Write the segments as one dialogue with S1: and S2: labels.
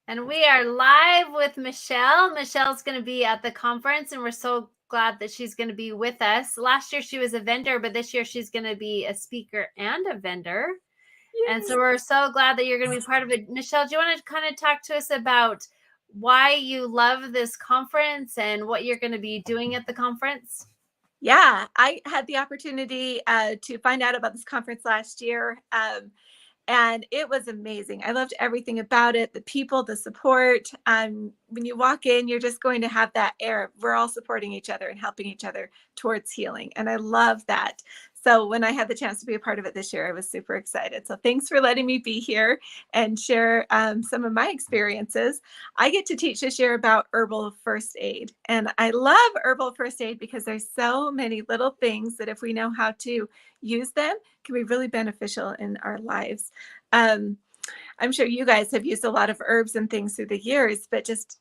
S1: And we are live with Michelle. Michelle's going to be at the conference, and we're so glad that she's going to be with us. Last year she was a vendor, but this year she's going to be a speaker and a vendor. Yay. And so we're so glad that you're going to be part of it. Michelle, do you want to kind of talk to us about why you love this conference and what you're going to be doing at the conference?
S2: Yeah, I had the opportunity to find out about this conference last year. And it was amazing. I loved everything about it, the people, the support. When you walk in, you're just going to have that air. We're all supporting each other and helping each other towards healing. And I love that. So when I had the chance to be a part of it this year, I was super excited. So thanks for letting me be here and share some of my experiences. I get to teach this year about herbal first aid. And I love herbal first aid because there's so many little things that if we know how to use them, can be really beneficial in our lives. I'm sure you guys have used a lot of herbs and things through the years, but just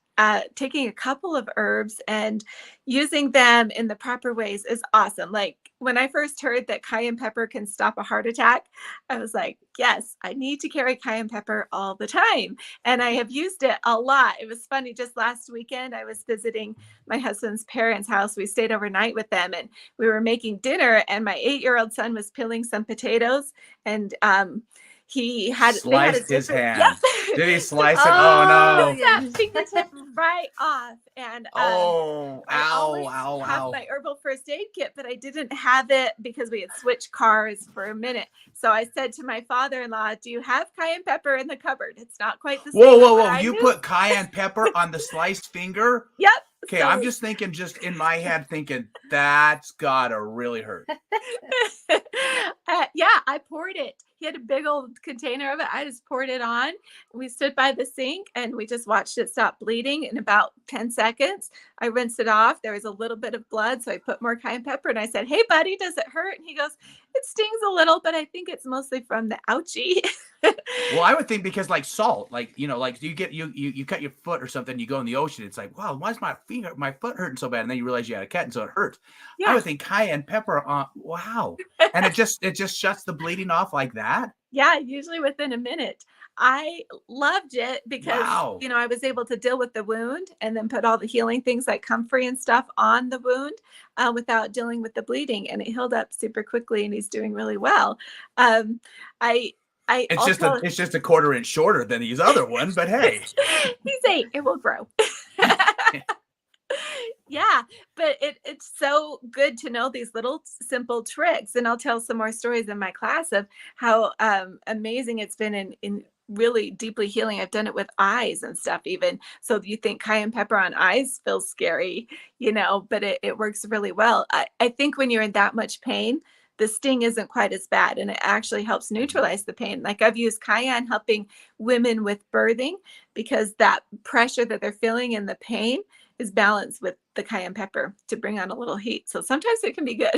S2: taking a couple of herbs and using them in the proper ways is awesome. Like when I first heard that cayenne pepper can stop a heart attack, I was like, yes, I need to carry cayenne pepper all the time. And I have used it a lot. It was funny. Just last weekend, I was visiting my husband's parents' house. We stayed overnight with them and we were making dinner, and my 8-year-old son was peeling some potatoes, and they had
S3: sliced his hand.
S2: Yep.
S3: Did he slice it? Oh no!
S2: That fingertip right off. And
S3: ow!
S2: Have my herbal first aid kit, but I didn't have it because we had switched cars for a minute. So I said to my father-in-law, "Do you have cayenne pepper in the cupboard?" It's not quite the same.
S3: Whoa! You put cayenne pepper on the sliced finger?
S2: Yep.
S3: Okay, so, I'm just thinking, just in my head, thinking that's gotta really hurt.
S2: Yeah, I poured it. He had a big old container of it. I just poured it on. We stood by the sink and we just watched it stop bleeding in about 10 seconds. I rinsed it off. There was a little bit of blood, so I put more cayenne pepper and I said, "Hey, buddy, does it hurt?" And he goes, "It stings a little, but I think it's mostly from the ouchie."
S3: Well, I would think because like salt, like, you know, like you cut your foot or something, you go in the ocean, it's like, wow, why is my foot hurting so bad? And then you realize you had a cut, and so it hurts. Yeah. I would think cayenne pepper, wow. And it just shuts the bleeding off like that?
S2: Yeah, usually within a minute. I loved it because, you know, I was able to deal with the wound and then put all the healing things like comfrey and stuff on the wound without dealing with the bleeding. And it healed up super quickly, and he's doing really well.
S3: It's just a quarter inch shorter than his other one, but hey.
S2: He's 8. It will grow. Yeah, but it's so good to know these little simple tricks. And I'll tell some more stories in my class of how amazing it's been in really deeply healing. I've done it with eyes and stuff even. So you think cayenne pepper on eyes feels scary, you know, but it works really well. I think when you're in that much pain, the sting isn't quite as bad, and it actually helps neutralize the pain. Like I've used cayenne helping women with birthing because that pressure that they're feeling and the pain is balanced with the cayenne pepper to bring on a little heat. So sometimes it can be good.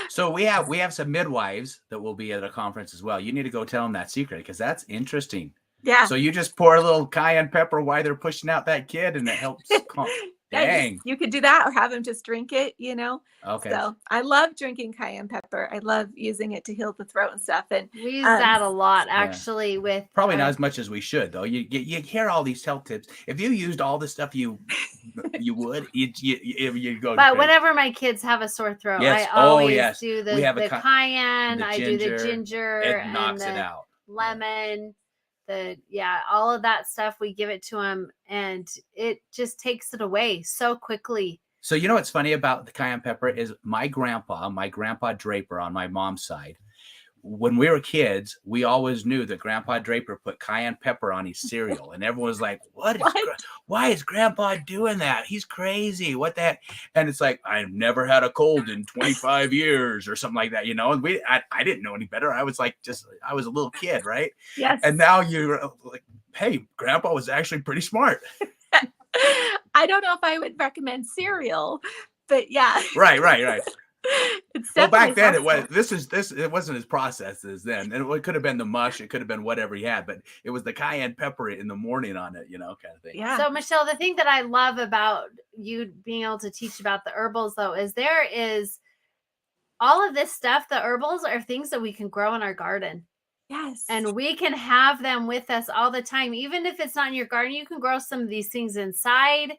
S3: So we have some midwives that will be at a conference as well. You need to go tell them that secret because that's interesting.
S2: Yeah.
S3: So you just pour a little cayenne pepper while they're pushing out that kid, and it helps. Dang.
S2: You could do that or have them just drink it, you know?
S3: Okay.
S2: So I love drinking cayenne pepper. I love using it to heal the throat and stuff. And
S1: we use that a lot, actually. With
S3: probably not as much as we should, though. You hear all these health tips. If you used all the stuff you would, you go.
S1: But whenever my kids have a sore throat, I always do the cayenne. I do the ginger.
S3: It knocks it out.
S1: Lemon. All of that stuff, we give it to them, and it just takes it away so quickly.
S3: So you know what's funny about the cayenne pepper is my grandpa Draper on my mom's side, when we were kids, we always knew that Grandpa Draper put cayenne pepper on his cereal, and everyone was like, why is Grandpa doing that? He's crazy. What the heck? And it's like, I've never had a cold in 25 years or something like that, you know? And I didn't know any better. I was like, I was a little kid, right?
S2: Yes.
S3: And now you're like, hey, Grandpa was actually pretty smart.
S2: I don't know if I would recommend cereal, but yeah.
S3: Right. Well, back then it wasn't as processed as then, and it could have been the mush, it could have been whatever he had, but it was the cayenne pepper in the morning on it, you know, kind of thing.
S1: Yeah. So Michelle, the thing that I love about you being able to teach about the herbals, though, is there is all of this stuff. The herbals are things that we can grow in our garden.
S2: Yes.
S1: And we can have them with us all the time. Even if it's not in your garden, you can grow some of these things inside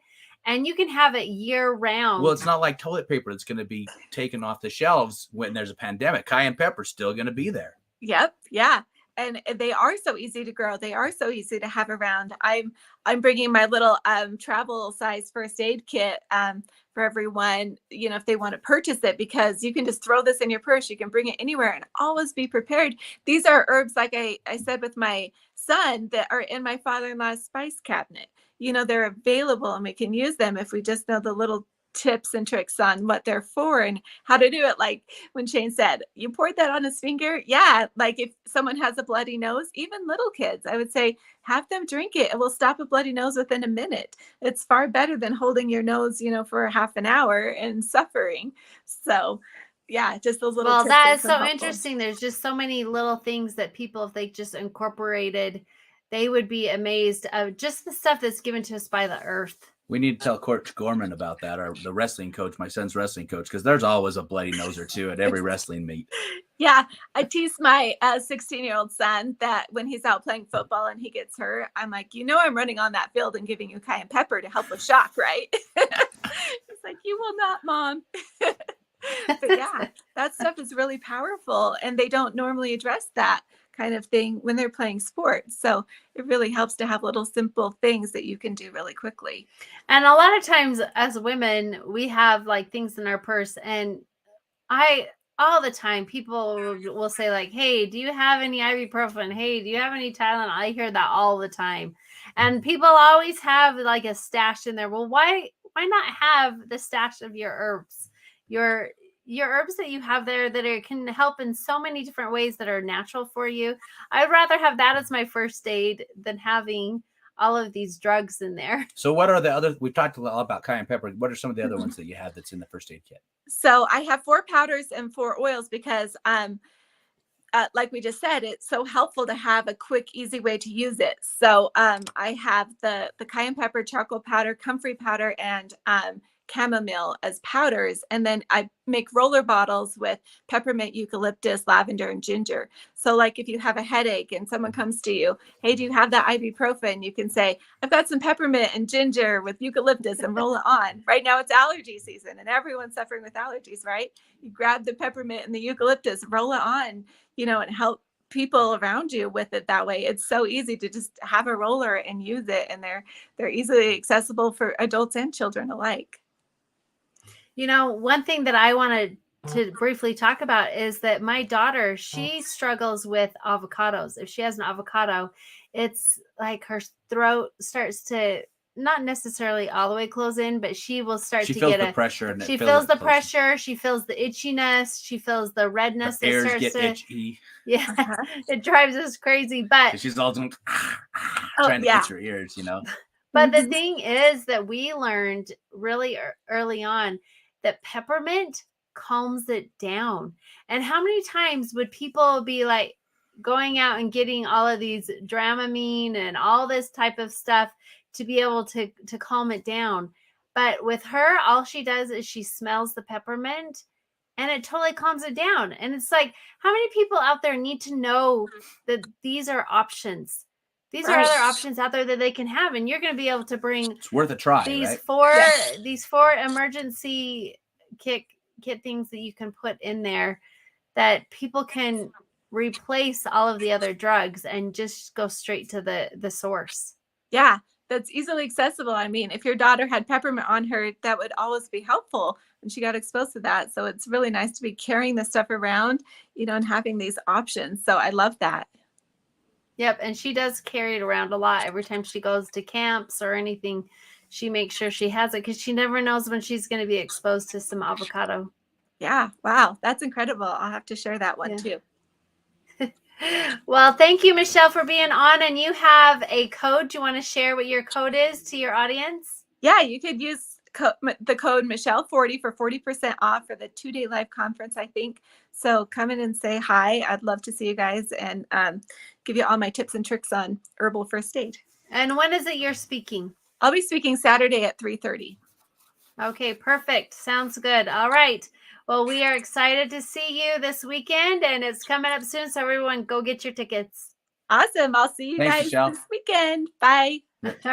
S1: and you can have it year round.
S3: Well, it's not like toilet paper that's going to be taken off the shelves when there's a pandemic. Cayenne pepper's still going to be there.
S2: Yep. Yeah. And they are so easy to grow. They are so easy to have around. I'm bringing my little travel size first aid kit for everyone, you know, if they want to purchase it, because you can just throw this in your purse. You can bring it anywhere and always be prepared. These are herbs, like I said with my son, that are in my father-in-law's spice cabinet. You know, they're available and we can use them if we just know the little tips and tricks on what they're for and how to do it. Like when Shane said, you poured that on his finger. Yeah. Like if someone has a bloody nose, even little kids, I would say, have them drink it. It will stop a bloody nose within a minute. It's far better than holding your nose, you know, for half an hour and suffering. So yeah, just those little tips
S1: that
S2: are
S1: is so
S2: helpful.
S1: interesting. There's just so many little things that people, if they just incorporated, they would be amazed of just the stuff that's given to us by the earth.
S3: We need to tell Coach Gorman about that, or the wrestling coach, my son's wrestling coach, because there's always a bloody nose or two at every wrestling meet.
S2: Yeah, I tease my 16-year-old son that when he's out playing football and he gets hurt, I'm like, you know, I'm running on that field and giving you cayenne pepper to help with shock, right? He's like, you will not, Mom. But yeah, that stuff is really powerful, and they don't normally address that kind of thing when they're playing sports. So it really helps to have little simple things that you can do really quickly.
S1: And a lot of times as women, we have like things in our purse, and all the time people will say like, hey, do you have any ibuprofen? Hey, do you have any Tylenol? I hear that all the time. And people always have like a stash in there. Well, why not have the stash of your herbs? Your herbs that you have there that can help in so many different ways that are natural for you. I'd rather have that as my first aid than having all of these drugs in there.
S3: So what are the other, we've talked a lot about cayenne pepper. What are some of the other ones that you have that's in the first aid kit?
S2: So I have 4 powders and 4 oils because like we just said, it's so helpful to have a quick, easy way to use it. So I have the cayenne pepper, charcoal powder, comfrey powder, and chamomile as powders. And then I make roller bottles with peppermint, eucalyptus, lavender, and ginger. So like if you have a headache and someone comes to you, hey, do you have that ibuprofen? You can say, I've got some peppermint and ginger with eucalyptus, and roll it on. Right now it's allergy season and everyone's suffering with allergies, right? You grab the peppermint and the eucalyptus, roll it on, you know, and help people around you with it that way. It's so easy to just have a roller and use it. And they're easily accessible for adults and children alike.
S1: You know, one thing that I wanted to briefly talk about is that my daughter, she struggles with avocados. If she has an avocado, it's like her throat starts to not necessarily all the way close in, but she will start to get
S3: the pressure, and
S1: she feels the pressure. She feels the itchiness. She feels the redness.
S3: Her ears get itchy.
S1: Yeah, it drives us crazy. But
S3: She's all doing, trying to itch her ears, you know.
S1: But the thing is that we learned really early on that peppermint calms it down. And how many times would people be like going out and getting all of these Dramamine and all this type of stuff to be able to calm it down? But with her, all she does is she smells the peppermint and it totally calms it down. And it's like, how many people out there need to know that these are options? These are other options out there that they can have, and you're going to be able to bring.
S3: It's worth a try.
S1: These
S3: right?
S1: these 4 emergency kit things that you can put in there that people can replace all of the other drugs and just go straight to the source.
S2: Yeah, that's easily accessible. I mean, if your daughter had peppermint on her, that would always be helpful when she got exposed to that. So it's really nice to be carrying this stuff around, you know, and having these options. So I love that.
S1: Yep. And she does carry it around a lot. Every time she goes to camps or anything, she makes sure she has it because she never knows when she's going to be exposed to some avocado.
S2: Yeah. Wow. That's incredible. I'll have to share that one too.
S1: Well, thank you, Michelle, for being on. And you have a code. Do you want to share what your code is to your audience?
S2: Yeah, you could use the code Michelle40 for 40% off for the 2-day live conference, I think. So come in and say hi. I'd love to see you guys and give you all my tips and tricks on herbal first aid.
S1: And when is it you're speaking?
S2: I'll be speaking Saturday at 3:30.
S1: Okay, perfect. Sounds good. All right. Well, we are excited to see you this weekend, and it's coming up soon. So everyone, go get your tickets.
S2: Awesome. I'll see you
S3: Thanks,
S2: guys
S3: Michelle.
S2: this weekend. Bye.
S1: All right.